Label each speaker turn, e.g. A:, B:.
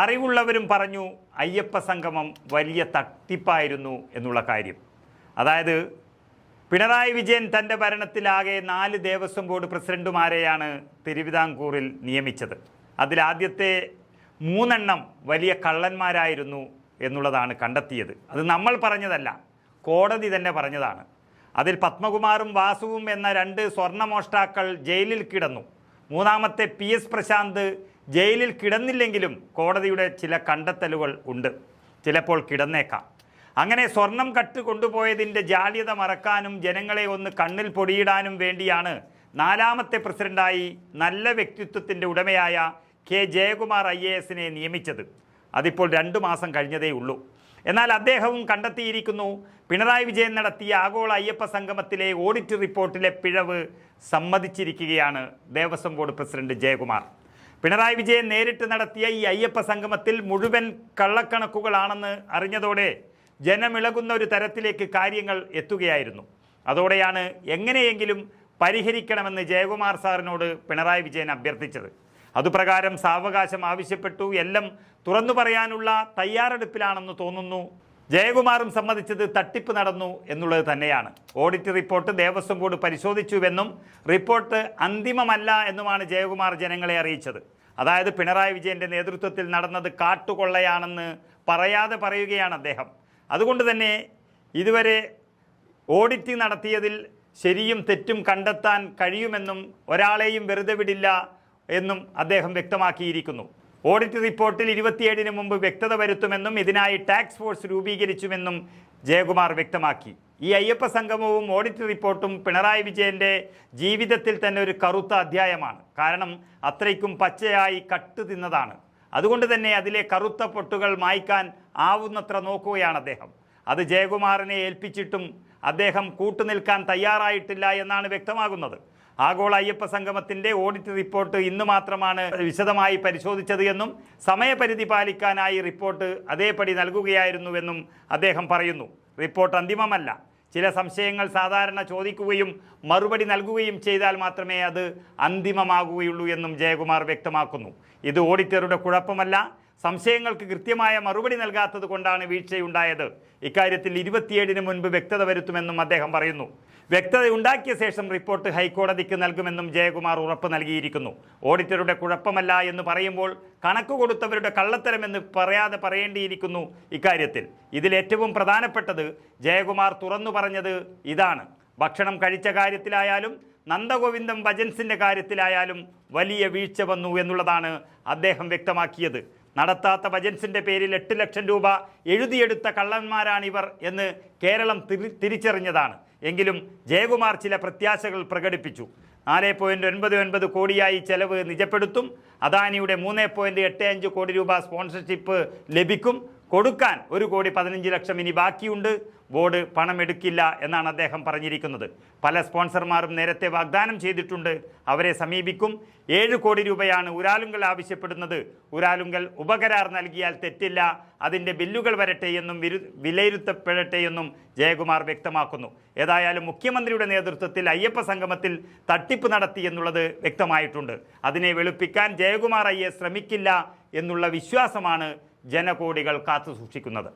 A: അറിവുള്ളവരും പറഞ്ഞു അയ്യപ്പ സംഗമം വലിയ തട്ടിപ്പായിരുന്നു എന്നുള്ള കാര്യം. അതായത് പിണറായി വിജയൻ തൻ്റെ ഭരണത്തിലാകെ 4 ദേവസ്വം ബോർഡ് പ്രസിഡന്റുമാരെയാണ് തിരുവിതാംകൂറിൽ നിയമിച്ചത്. അതിലാദ്യത്തെ 3 വലിയ കള്ളന്മാരായിരുന്നു എന്നുള്ളതാണ് കണ്ടെത്തിയത്. അത് നമ്മൾ പറഞ്ഞതല്ല, കോടതി തന്നെ പറഞ്ഞതാണ്. അതിൽ പത്മകുമാറും വാസുവും എന്ന 2 സ്വർണ്ണമോഷ്ടാക്കൾ ജയിലിൽ കിടന്നു. മൂന്നാമത്തെ PS പ്രശാന്ത് ജയിലിൽ കിടന്നില്ലെങ്കിലും കോടതിയുടെ ചില കണ്ടെത്തലുകൾ ഉണ്ട്, ചിലപ്പോൾ കിടന്നേക്കാം. അങ്ങനെ സ്വർണം കട്ട് കൊണ്ടുപോയതിൻ്റെ ജാള്യത മറക്കാനും ജനങ്ങളെ ഒന്ന് കണ്ണിൽ പൊടിയിടാനും വേണ്ടിയാണ് 4ാമത്തെ പ്രസിഡന്റായി നല്ല വ്യക്തിത്വത്തിൻ്റെ ഉടമയായ K. ജയകുമാർ IAS നിയമിച്ചത്. അതിപ്പോൾ 2 മാസം കഴിഞ്ഞതേ ഉള്ളൂ. എന്നാൽ അദ്ദേഹവും കണ്ടെത്തിയിരിക്കുന്നു, പിണറായി വിജയൻ നടത്തിയ ആഗോള അയ്യപ്പ സംഗമത്തിലെ ഓഡിറ്റ് റിപ്പോർട്ടിലെ പിഴവ് സമ്മതിച്ചിരിക്കുകയാണ് ദേവസ്വം ബോർഡ് പ്രസിഡന്റ് ജയകുമാർ. പിണറായി വിജയൻ നേരിട്ട് നടത്തിയ ഈ അയ്യപ്പ സംഗമത്തിൽ മുഴുവൻ കള്ളക്കണക്കുകളാണെന്ന് അറിഞ്ഞതോടെ ജനമിളകുന്ന ഒരു തരത്തിലേക്ക് കാര്യങ്ങൾ എത്തുകയായിരുന്നു. അതോടെയാണ് എങ്ങനെയെങ്കിലും പരിഹരിക്കണമെന്ന് ജയകുമാർ സാറിനോട് പിണറായി വിജയൻ അഭ്യർത്ഥിച്ചത്. അതുപ്രകാരം സാവകാശം ആവശ്യപ്പെട്ടു. എല്ലാം തുറന്നു പറയാനുള്ള തയ്യാറെടുപ്പിലാണെന്ന് തോന്നുന്നു. ജയകുമാറും സമ്മതിച്ചത് തട്ടിപ്പ് നടന്നു എന്നുള്ളത് തന്നെയാണ്. ഓഡിറ്റ് റിപ്പോർട്ട് ദേവസ്വം ബോർഡ് പരിശോധിച്ചുവെന്നും റിപ്പോർട്ട് അന്തിമമല്ല എന്നുമാണ് ജയകുമാർ ജനങ്ങളെ അറിയിച്ചത്. അതായത് പിണറായി വിജയൻ്റെ നേതൃത്വത്തിൽ നടന്നത് കാട്ടുകൊള്ളയാണെന്ന് പറയാതെ പറയുകയാണ് അദ്ദേഹം. അതുകൊണ്ട് തന്നെ ഇതുവരെ ഓഡിറ്റ് നടത്തിയതിൽ ശരിയും തെറ്റും കണ്ടെത്താൻ കഴിയുമെന്നും ഒരാളെയും വെറുതെ വിടില്ല എന്നും അദ്ദേഹം വ്യക്തമാക്കിയിരിക്കുന്നു. ഓഡിറ്റ് റിപ്പോർട്ടിൽ 27-ന് മുമ്പ് വ്യക്തത വരുത്തുമെന്നും ഇതിനായി ടാസ്ക് ഫോഴ്സ് രൂപീകരിച്ചുമെന്നും ജയകുമാർ വ്യക്തമാക്കി. ഈ അയ്യപ്പ സംഗമവും ഓഡിറ്റ് റിപ്പോർട്ടും പിണറായി വിജയൻ്റെ ജീവിതത്തിൽ തന്നെ ഒരു കറുത്ത അധ്യായമാണ്. കാരണം അത്രയ്ക്കും പച്ചയായി കട്ട് തിന്നതാണ്. അതുകൊണ്ട് തന്നെ അതിലെ കറുത്ത പൊട്ടുകൾ മായ്ക്കാൻ ആവുന്നത്ര നോക്കുകയാണ് അദ്ദേഹം. അത് ജയകുമാറിനെ ഏൽപ്പിച്ചിട്ടും അദ്ദേഹം കൂട്ടുനിൽക്കാൻ തയ്യാറായിട്ടില്ല എന്നാണ് വ്യക്തമാകുന്നത്. ആഗോള അയ്യപ്പ സംഗമത്തിൻ്റെ ഓഡിറ്റ് റിപ്പോർട്ട് ഇന്ന് മാത്രമാണ് വിശദമായി പരിശോധിച്ചത് എന്നും സമയപരിധി പാലിക്കാനായി റിപ്പോർട്ട് അതേപടി നൽകുകയായിരുന്നുവെന്നും അദ്ദേഹം പറയുന്നു. റിപ്പോർട്ട് അന്തിമമല്ല. ചില സംശയങ്ങൾ സാധാരണ ചോദിക്കുകയും മറുപടി നൽകുകയും ചെയ്താൽ മാത്രമേ അത് അന്തിമമാകുകയുള്ളൂ എന്നും ജയകുമാർ വ്യക്തമാക്കുന്നു. ഇത് ഓഡിറ്ററുടെ കുഴപ്പമല്ല, സംശയങ്ങൾക്ക് കൃത്യമായ മറുപടി നൽകാത്തത് കൊണ്ടാണ് വീഴ്ചയുണ്ടായത്. ഇക്കാര്യത്തിൽ 27-ന് മുൻപ് വ്യക്തത വരുത്തുമെന്നും അദ്ദേഹം പറയുന്നു. വ്യക്തത ഉണ്ടാക്കിയ ശേഷം റിപ്പോർട്ട് ഹൈക്കോടതിക്ക് നൽകുമെന്നും ജയകുമാർ ഉറപ്പ് നൽകിയിരിക്കുന്നു. ഓഡിറ്ററുടെ കുഴപ്പമല്ല എന്ന് പറയുമ്പോൾ കണക്ക് കൊടുത്തവരുടെ കള്ളത്തരമെന്ന് പറയാതെ പറയേണ്ടിയിരിക്കുന്നു ഇക്കാര്യത്തിൽ. ഇതിലേറ്റവും പ്രധാനപ്പെട്ടത് ജയകുമാർ തുറന്നു പറഞ്ഞത് ഇതാണ്: ഭക്ഷണം കഴിച്ച കാര്യത്തിലായാലും നന്ദഗോവിന്ദം ഭജൻസിൻ്റെ കാര്യത്തിലായാലും വലിയ വീഴ്ച വന്നു എന്നുള്ളതാണ് അദ്ദേഹം വ്യക്തമാക്കിയത്. നടത്താത്ത ഭജൻസിൻ്റെ പേരിൽ 8 ലക്ഷം രൂപ എഴുതിയെടുത്ത കള്ളന്മാരാണിവർ എന്ന് കേരളം തിരിച്ചറിഞ്ഞതാണ്. എങ്കിലും ജയകുമാർ ചില പ്രത്യാശകൾ പ്രകടിപ്പിച്ചു. 4.99 കോടിയായി ചെലവ് നിജപ്പെടുത്തും. അദാനിയുടെ 3.85 കോടി രൂപ സ്പോൺസർഷിപ്പ് ലഭിക്കും. കൊടുക്കാൻ 1,15,00,000 ഇനി ബാക്കിയുണ്ട്. ബോർഡ് പണമെടുക്കില്ല എന്നാണ് അദ്ദേഹം പറഞ്ഞിരിക്കുന്നത്. പല സ്പോൺസർമാരും നേരത്തെ വാഗ്ദാനം ചെയ്തിട്ടുണ്ട്, അവരെ സമീപിക്കും. 7 കോടി രൂപയാണ് ഊരാലുങ്കൽ ആവശ്യപ്പെടുന്നത്. ഊരാലുങ്കൽ ഉപകരാർ നൽകിയാൽ തെറ്റില്ല, അതിൻ്റെ ബില്ലുകൾ വരട്ടെ എന്നും വിലയിരുത്തപ്പെടട്ടെ എന്നും ജയകുമാർ വ്യക്തമാക്കുന്നു. ഏതായാലും മുഖ്യമന്ത്രിയുടെ നേതൃത്വത്തിൽ അയ്യപ്പ സംഗമത്തിൽ തട്ടിപ്പ് നടത്തി എന്നുള്ളത് വ്യക്തമായിട്ടുണ്ട്. അതിനെ വെളുപ്പിക്കാൻ ജയകുമാർ IAS ശ്രമിക്കില്ല എന്നുള്ള വിശ്വാസമാണ് ജനകോടികൾ കാത്തുസൂക്ഷിക്കുന്നത്.